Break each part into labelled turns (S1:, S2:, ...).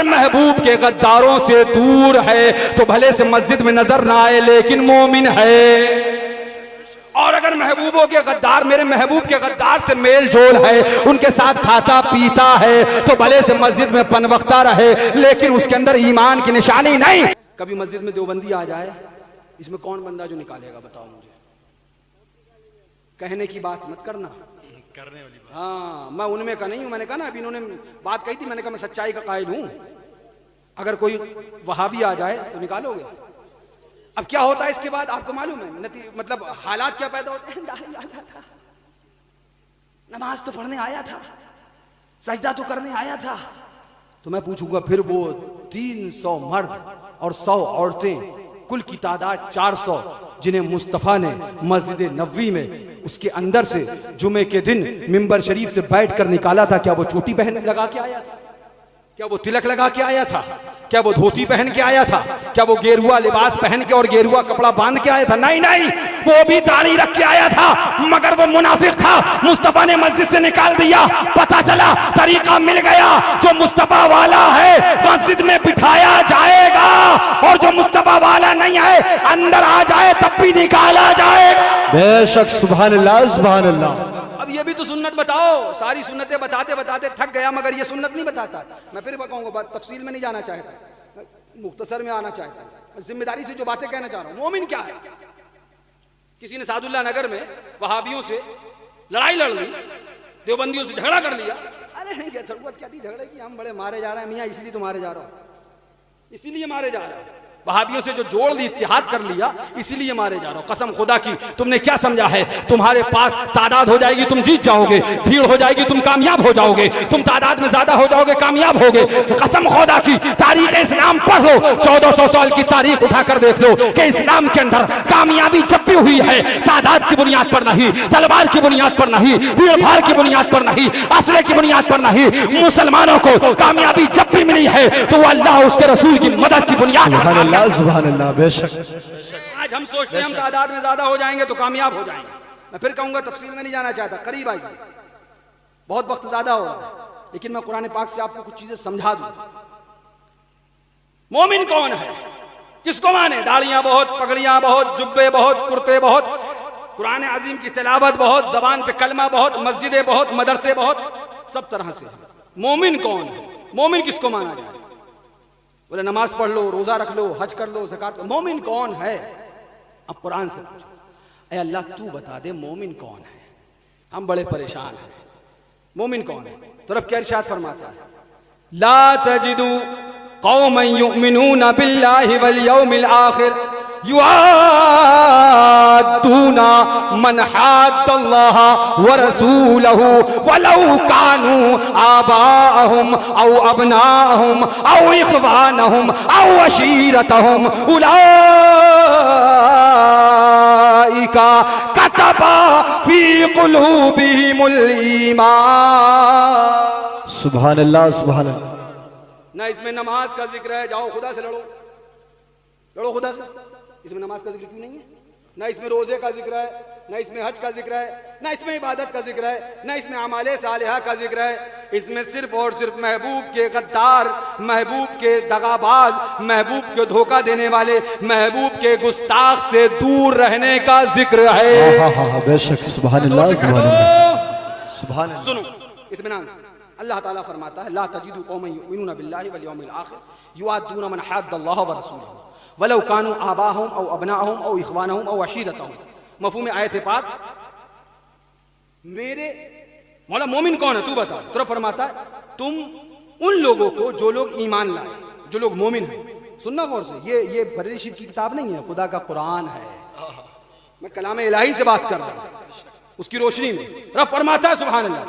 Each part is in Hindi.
S1: अगर महबूब के गद्दारों से दूर है तो भले से मस्जिद में नजर ना आए लेकिन मोमिन है। और अगर महबूबों के गद्दार मेरे महबूब के गद्दार से मेल जोल है, उनके साथ खाता पीता है, तो भले से मस्जिद में पनवक्ता रहे लेकिन उसके अंदर ईमान की निशानी नहीं। कभी मस्जिद में देवबंदी आ जाए, इसमें कौन बंदा जो निकालेगा बताओ मुझे? कहने की बात मत करना,
S2: करने वाली बात।
S1: हाँ, मैं उनमें का नहीं हूं। मैंने कहा ना, अभी इन्होंने बात कही थी, मैंने कहा मैं सच्चाई का कायल हूं। अगर कोई वहाबी आ जाए तो निकालोगे। अब क्या होता है इसके बाद आपको मालूम है, मतलब हालात क्या पैदा होते हैं। दाढ़ी वाला था, नमाज तो पढ़ने आया था, सजदा तो करने आया था, तो मैं पूछूंगा फिर वो 300 मर्द और 100 औरतें, कुल की तादाद 400, जिन्हें मुस्तफा ने मस्जिद नबवी में उसके अंदर से जुमे के दिन मिंबर शरीफ से बैठ कर निकाला था, क्या वो चोटी पहन लगा के आया था? क्या वो तिलक लगा के आया था? क्या वो धोती पहन के आया था? क्या वो गेरुआ लिबास पहन के और गेरुआ कपड़ा बांध के आया था? नहीं नहीं, वो भी दाढ़ी रख के आया था, मगर वो मुनाफिक था। मुस्तफा ने मस्जिद से निकाल दिया, पता चला तरीका मिल गया, जो मुस्तफा वाला है मस्जिद में बिठाया जाएगा और जो मुस्तफा वाला नहीं है अंदर आ जाए तब भी निकाला जाएगा।
S3: बेशक, सुभान अल्लाह सुभान अल्लाह।
S1: अब ये भी तो सुन्नत बताओ। सारी सुन्नतें बताते बताते थक गया, मगर ये सुन्नत नहीं बताता। मैं फिर बताऊंगा, तफसील में नहीं जाना चाहता, मुख्तसर में आना चाहता। जिम्मेदारी से जो बातें कहना चाह रहा हूं, मोमिन क्या है? किसी ने सादुल्ला नगर में वहाबियों से लड़ाई लड़ ली, देवबंदियों से झगड़ा कर लिया। अरे नहीं, क्या जरूरत क्या थी झगड़े की? हम बड़े मारे जा रहे हैं मियाँ, इसलिए तो मारे जा रहा हूं, इसीलिए मारे जा रहे हैं। वहाबियों से जो जोड़ ली, इत्तेहाद कर लिया, इसीलिए मारे जा रहा हूं। कसम खुदा की, तुमने क्या समझा है? तुम्हारे पास तादाद हो जाएगी, तुम जीत जाओगे, भीड़ हो जाएगी, तुम कामयाब हो जाओगे, तुम तादाद में ज्यादा हो जाओगे, कामयाब होगे। कसम खुदा की, तारीख इस्लाम पढ़ लो, 1400 साल की तारीख उठाकर देख लो कि इस्लाम के अंदर कामयाबी जब भी हुई है तादाद की बुनियाद पर नहीं, तलवार की बुनियाद पर नहीं, भीड़ भाड़ की बुनियाद पर नहीं, असले की बुनियाद पर नहीं। मुसलमानों को कामयाबी जब भी मिली है तो वो अल्लाह उसके रसूल की मदद की बुनियाद।
S3: सुभान अल्लाह। बेशक,
S1: आज हम सोचते हैं हम तादाद में ज्यादा हो जाएंगे तो कामयाब हो जाएंगे। मैं फिर कहूंगा, तफसील में नहीं जाना चाहता, करीब आइए, बहुत वक्त ज्यादा हो रहा है, लेकिन मैं कुरान पाक से आपको कुछ चीजें समझा दूं। मोमिन कौन है? किसको माने? दाढ़ियां बहुत, पगड़ियां बहुत, जुब्बे बहुत, कुर्ते बहुत, कुरान अजीम की तिलावत बहुत, जबान पे कलमा बहुत, मस्जिदें बहुत, मदरसे बहुत, सब तरह से। मोमिन कौन है? मोमिन किसको माना जाए? बोले नमाज पढ़ लो, रोजा रख लो, हज कर लो, ज़कात। मोमिन कौन है? अब कुरान से पूछो, ऐ अल्लाह तू बता दे मोमिन कौन है? हम बड़े परेशान हैं, मोमिन कौन है? तरफ क्या इरशाद फरमाता है, ला तजिदु कौमन युमिनून बिल्लाहि वल यौमिल आखिर युआद्दूना मन हाद्दल्लाह व रसूलहु वलौ कानू आबाअहुम औ अबनाअहुम औ इख्वानहुम औ अशीरतहुम उलाइका कतबा फी कुलूबिहिमुल ईमान।
S3: सुभान अल्लाह सुभान अल्लाह।
S1: ना इसमें नमाज का जिक्र है, जाओ खुदा से लड़ो, लड़ो खुदा से। इसमें नमाज का जिक्र क्यों नहीं है? ना इसमें रोजे का जिक्र है, ना इसमें हज का जिक्र है, ना इसमें इबादत का जिक्र है, ना इसमें अमाले सालिहा का जिक्र है। इसमें सिर्फ और सिर्फ महबूब के गद्दार, महबूब के दगाबाज, महबूब के धोखा देने वाले, महबूब के गुस्ताख से दूर रहने का जिक्र है।
S3: बेशक, सुभान अल्लाह सुभान अल्लाह सुभान अल्लाह।
S1: सुनो इत्मीनान से, अल्लाह ताला फरमाता है, ला तजिदु कौमन युमिनून बिल्लाहि वल यौमिल आखिर युआद्दूना मन हाद्दल्लाह व रसूलहु वलौ कानू आबाहुम औ अबनाहुम औ इख्वानहुम औ अशीरतहुम। मफहूम आयत पाक, मेरे मौला मोमिन कौन है तू बता। तो फरमाता है तुम उन लोगों को जो लोग ईमान लाए, जो लोग मोमिन हैं। सुनना गौर से, ये बरेली शरीफ की किताब नहीं है, खुदा का कुरान है। मैं कलाम इलाही से बात कर रहा हूं, उसकी रोशनी में। रब फरमाता है सुभान अल्लाह,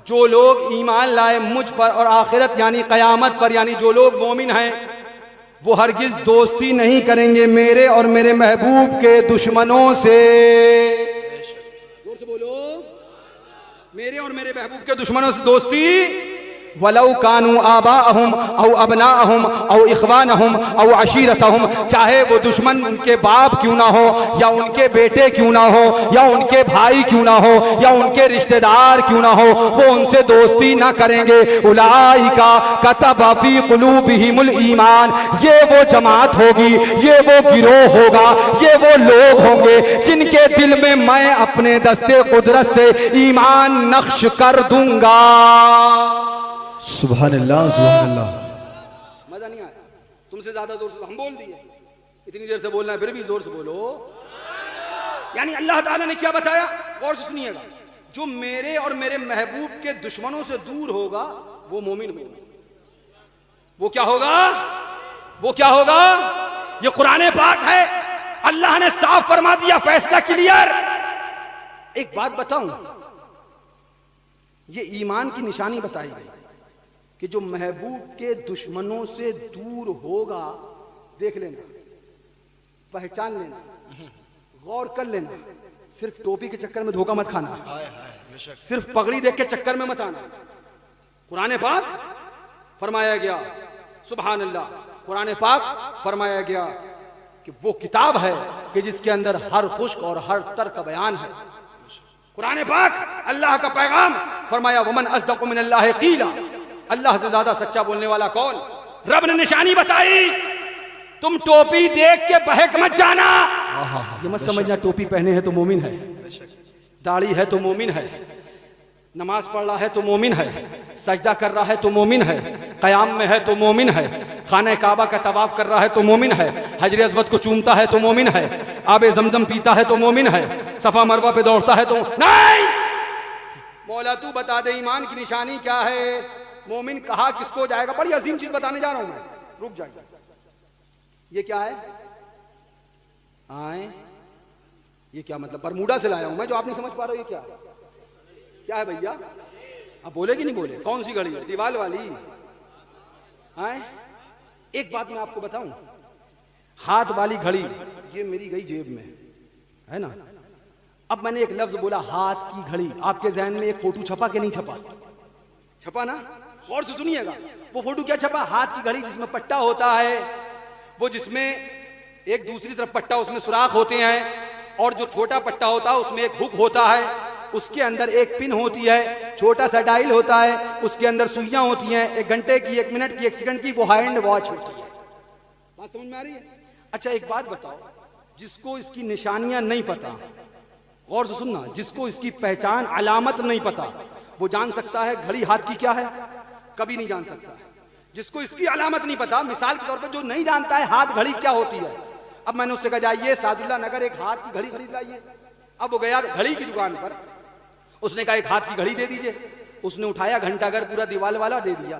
S1: जो लोग ईमान लाए मुझ पर और आखिरत यानी कयामत पर, यानी जो लोग मोमिन हैं, वो हरगिज दोस्ती नहीं करेंगे मेरे और मेरे महबूब के दुश्मनों से। जोर से बोलो, मेरे और मेरे महबूब के दुश्मनों से दोस्ती वलौ कानू आबाअहुम औ अबनाअहुम औ इख्वानहुम औ अशीरतहुम, चाहे वो दुश्मन उनके बाप क्यों ना हो, या उनके बेटे क्यों ना हो, या उनके भाई क्यों ना हो, या उनके रिश्तेदार क्यों ना हो, वो उनसे दोस्ती ना करेंगे। उलाइका कतबा फी कुलूबिहिमुल ईमान, ये वो जमात होगी, ये वो गिरोह होगा, ये वो लोग होंगे जिनके दिल में मैं अपने दस्ते कुदरत से ईमान नक्श कर दूंगा।
S3: सुभान अल्लाह, सुभान अल्लाह।
S1: मजा नहीं आया? तुमसे ज्यादा जोर से हम बोल दिए, इतनी देर से बोलना है फिर भी जोर से बोलो। यानी अल्लाह ताला ने क्या बताया, गौर से सुनिएगा, जो मेरे और मेरे महबूब के दुश्मनों से दूर होगा वो मोमिन होगा। वो क्या होगा? वो क्या होगा? ये कुरान पाक है, अल्लाह ने साफ फरमा दिया, फैसला क्लियर। एक बात बताऊं, ये ईमान की निशानी बताई गई कि जो महबूब के दुश्मनों से दूर होगा, देख लेना, पहचान लेना, गौर कर लेना, सिर्फ टोपी के चक्कर में धोखा मत खाना, सिर्फ पगड़ी देख के चक्कर में मत आना। कुरान पाक फरमाया गया, सुभान अल्लाह, कुरान पाक फरमाया गया कि वो किताब है कि जिसके अंदर हर खुश्क और हर तर का बयान है। कुरान पाक अल्लाह का पैगाम फरमाया, वमन अस्दक़ु मिनल्लाहि क़ीला, अल्लाह से ज्यादा सच्चा बोलने वाला कौन? रब ने निशानी बताई, तुम टोपी देख के बहक मत जाना। ये मत समझना टोपी पहने है तो मोमिन है, दाढ़ी है तो मोमिन है, नमाज पढ़ रहा है तो मोमिन है, सजदा कर रहा है तो मोमिन है, कयाम में है तो मोमिन है, खाने काबा का तवाफ कर रहा है तो मोमिन है, हजर अस्वद को चूमता है तो मोमिन है, आबे जमजम पीता है तो मोमिन है, सफा मरवा पे दौड़ता है तो नहीं। मौला तू बता दे ईमान की निशानी क्या है? मोमिन कहा किसको जाएगा? बड़ी अजीम चीज बताने जा रहा हूं मैं, रुक जाइए। ये क्या है? आए, ये क्या मतलब? बरमूडा से लाया हूं मैं, जो आप नहीं समझ पा रहे हो। ये क्या है? क्या है भैया? आप बोले कि नहीं बोले? कौन सी घड़ी है? दीवाल वाली? आए, एक बात मैं आपको बताऊं, हाथ वाली घड़ी ये मेरी गई जेब में, है ना। अब मैंने एक लफ्ज बोला हाथ की घड़ी, आपके जहन में एक फोटो छपा कि नहीं छपा? छपा ना? गौर से सुनिएगा, वो फोटो क्या छपा? हाथ की घड़ी जिसमें पट्टा होता है, वो जिसमें एक दूसरी तरफ पट्टा, उसमें सुराख होते हैं, और जो छोटा पट्टा होता है उसमें एक हुक होता है, उसके अंदर एक पिन होती है, छोटा सा डायल होता है, उसके अंदर सुइयां होती हैं, 1 घंटे की, 1 मिनट की, 1 सेकंड की, वो हैंड वॉच होती है। बात समझ में आ रही है? अच्छा एक बात बताओ, जिसको इसकी निशानियां नहीं पता, गौर से सुनना, जिसको इसकी पहचान अलामत नहीं पता, वो जान सकता है घड़ी हाथ की क्या है? कभी नहीं जान सकता। जिसको इसकी अलामत नहीं पता, मिसाल के तौर पर जो नहीं जानता है हाथ घड़ी क्या होती है, अब मैंने उससे कहा जाइए सादुल्ला नगर एक हाथ की घड़ी खरीद लाइए। अब वो गया घड़ी की दुकान पर, उसने कहा एक हाथ की घड़ी दे दीजिए, उसने उठाया घंटाघर पूरा दीवाल वाला दे दिया।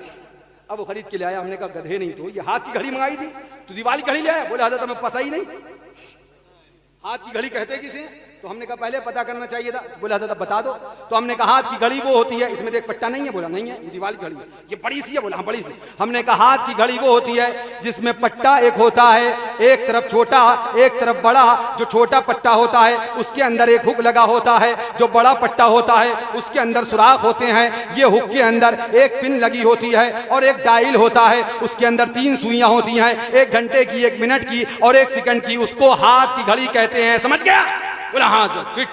S1: अब वो खरीद के ले आया, हमने कहा गधे नहीं तो ये हाथ की घड़ी मंगाई थी, तो दीवाल की घड़ी ले आया। बोले हजरत हमें पता ही नहीं हाथ की घड़ी कहते किसे, तो हमने कहा पहले पता करना चाहिए था। बोला हजरत बता दो, तो हमने कहा हाथ की घड़ी वो होती है, इसमें देख पट्टा नहीं है। बोला नहीं है, ये दीवाल की घड़ी है, ये बड़ी सी है। बोला हाँ बड़ी सी। हमने कहा हाथ की घड़ी वो होती है जिसमें पट्टा एक होता है, एक तरफ छोटा एक तरफ बड़ा। जो छोटा पट्टा होता है उसके अंदर एक हुक लगा होता है, जो बड़ा पट्टा होता है उसके अंदर सुराख होते हैं। ये हुक के अंदर एक पिन लगी होती है और एक डायल होता है, उसके अंदर 3 सुइयां होती हैं, 1 घंटे की, 1 मिनट की और 1 सेकंड की। उसको हाथ की घड़ी कहते हैं। समझ गया? बोला हाँ जो फिट।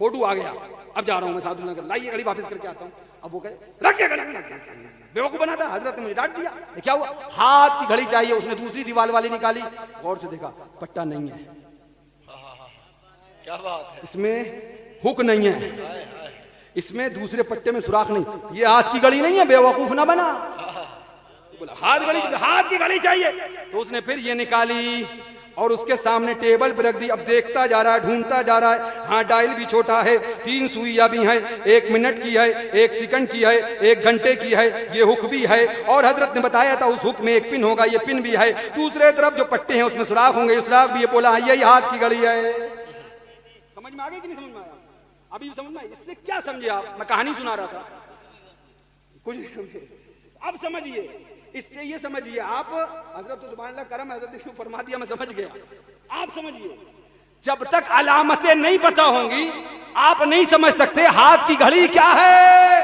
S1: फोटो आ गया। अब जा रहा हूं मैं साधु नगर, लाइए घड़ी वापस करके आता हूं। अब वो कहे रखिए घड़ी, बेवकूफ बनाता। हजरत ने मुझे डांट दिया। क्या हुआ? हाथ की घड़ी चाहिए। उसने दूसरी दीवार वाली निकाली, गौर से देखा पट्टा नहीं है। क्या बात है? इसमें हुक नहीं है, इसमें दूसरे पट्टे में सुराख नहीं। ये हाथ की घड़ी नहीं है, बेवकूफ ना बना। बोला हाथ की घड़ी चाहिए। तो उसने फिर ये निकाली और उसके सामने टेबल पर रख दी। अब देखता जा रहा है, ढूंढता जा रहा है। हाँ डायल भी छोटा है, 3 सुइयां भी हैं, 1 मिनट की है, 1 सेकंड की है, 1 घंटे की है, ये हुक भी है। और हजरत ने बताया था उस हुक में एक पिन होगा, ये पिन भी है। दूसरे तरफ जो पट्टे हैं उसमें सुराख होंगे, सुराख भी है। बोला यही हाथ की घड़ी है। समझ में आ गई कि नहीं समझ में आया? अभी समझ में? इससे क्या समझे आप? मैं कहानी सुना रहा था, कुछ नहीं समझे। अब समझिए, इससे ये समझिए आप, हजरत तो सुभान अल्लाह करम, हजरत ने क्यों फरमा दिया मैं समझ गया। आप समझिए, जब तक अलामतें नहीं पता होंगी आप नहीं समझ सकते हाथ की घड़ी क्या है।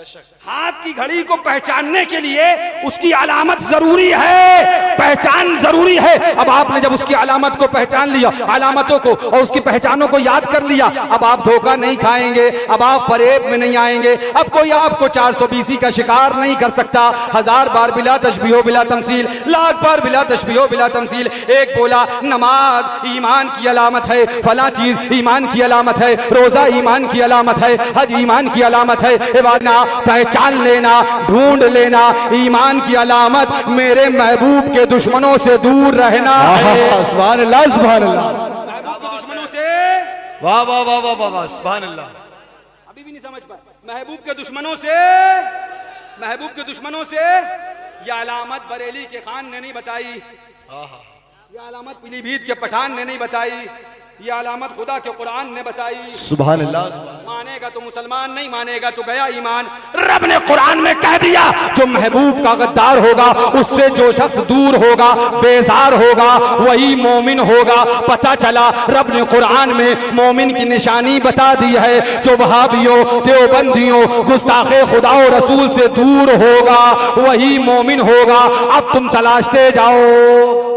S1: हाथ की घड़ी को पहचानने के लिए उसकी अलामत जरूरी है, पहचान जरूरी है। अब आपने जब उसकी अलामत को पहचान लिया, अलामतों को और उसकी पहचानों को याद कर लिया, अब आप धोखा नहीं खाएंगे, अब आप फरेब में नहीं आएंगे। अब कोई आपको 420 का शिकार नहीं कर सकता। 1000 बार बिला तशबीहो बिला तमसील, लाख बार बिला तशबीहो बिला तमसील। एक बोला नमाज ईमान की अलामत है, फला चीज ईमान की अलामत है, रोजा ईमान की अलामत है, हज ईमान की अलामत है। इबादत पहचान लेना, ढूंढ लेना, ईमान की अलामत मेरे महबूब के दुश्मनों से दूर रहना है।
S3: सुभान अल्लाह, सुभान अल्लाह।
S1: महबूब के दुश्मनों से,
S2: वाह वाह वाह वाह वाह वाह, सुभान अल्लाह।
S1: अभी भी नहीं समझ पाए। महबूब के दुश्मनों से, महबूब के दुश्मनों से यह अलामत बरेली के खान ने नहीं बताई, यह अलामत पीलीभीत के पठान ने नहीं बताई, यह अलामत खुदा के कुरान ने बताई।
S3: सुभान अल्लाह।
S1: मानेगा तो मुसलमान, नहीं मानेगा तो गया ईमान। रब ने कुरान में कह दिया जो महबूब का गद्दार होगा उससे जो शख्स दूर होगा, बेजार होगा, वही मोमिन होगा। पता चला रब ने कुरान में मोमिन की निशानी बता दी है। जो वहाबियों, देवबंदियों, गुस्ताखे खुदा और रसूल से दूर होगा वही मोमिन होगा। अब तुम तलाशते जाओ,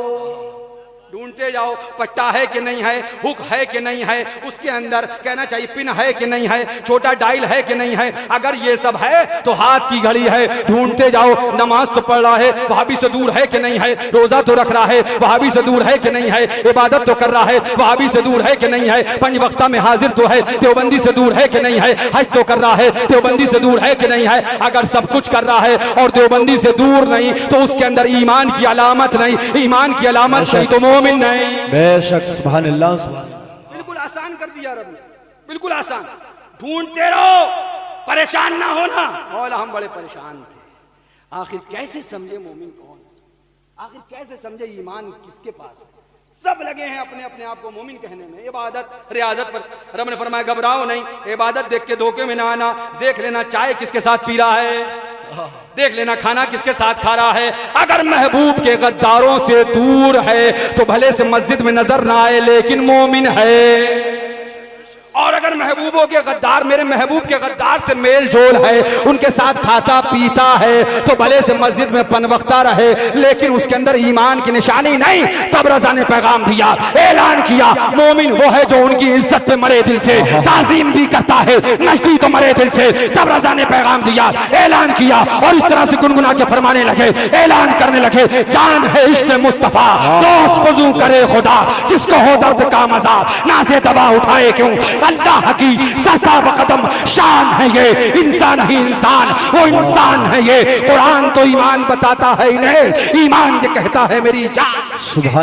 S1: ढूंढते जाओ, पट्टा है कि नहीं है, हुक है कि नहीं है, उसके अंदर कहना चाहिए पिन है कि नहीं है, छोटा डायल है कि नहीं है। अगर ये सब है तो हाथ की घड़ी है। ढूंढते जाओ, नमाज तो पढ़ रहा है, वहाबी से दूर है कि नहीं है, रोजा तो रख रहा है, वहाबी से दूर है कि नहीं है, इबादत तो कर रहा है, वहाबी से दूर है कि नहीं है, पंज वक्ता में हाजिर तो है, देवबंदी से दूर है कि नहीं है, हज तो कर रहा है, देवबंदी से दूर है कि नहीं है। अगर सब कुछ कर रहा है और देवबंदी से दूर नहीं तो उसके अंदर ईमान की अलामत नहीं, ईमान की अलामत नहीं तो मोमिन नहीं।
S3: बेशक, सुभान अल्लाह, सुभान।
S1: बिल्कुल आसान कर दिया रब ने, बिल्कुल आसान। ढूंढते रहो, परेशान ना होना। मौला हम बड़े परेशान थे, आखिर कैसे समझे मोमिन कौन, आखिर कैसे समझे ईमान किसके पास है। सब लगे हैं अपने अपने आप को मोमिन कहने में, इबादत रियाजत पर। रब ने फरमाया घबराओ नहीं, इबादत देख के धोखे में ना आना। देख लेना चाय किसके साथ पी रहा है, देख लेना खाना किसके साथ खा रहा है। अगर महबूब के गद्दारों से दूर है तो भले से मस्जिद में नजर ना आए लेकिन मोमिन है। और अगर महबूबों के गद्दार, मेरे महबूब के गद्दार से मेल जोल है, उनके साथ खाता पीता है तो भले से मस्जिद में पनवक्ता रहे लेकिन उसके अंदर ईमान की निशानी नहीं। तब रजा ने पैगाम दिया, ऐलान किया, मोमिन वो है जो उनकी इज्जत पे मरे दिल से, ताजीम भी करता है, नजदी तो मरे दिल से। तब रजा ने पैगाम दिया, ऐलान किया और इस तरह से गुनगुना के फरमाने लगे, ऐलान करने लगे, जान है इश्क मुस्तफा, दोस्त वजू करे खुदा, जिसको हो दर्द का मजा ना से दवा उठाए क्यों। अल्लाह की सता बकदम शान है ये, इंसान ही इंसान, वो इंसान है ये। कुरान तो ईमान बताता है इन्हें, ईमान ये कहता है मेरी जान।
S3: सुभान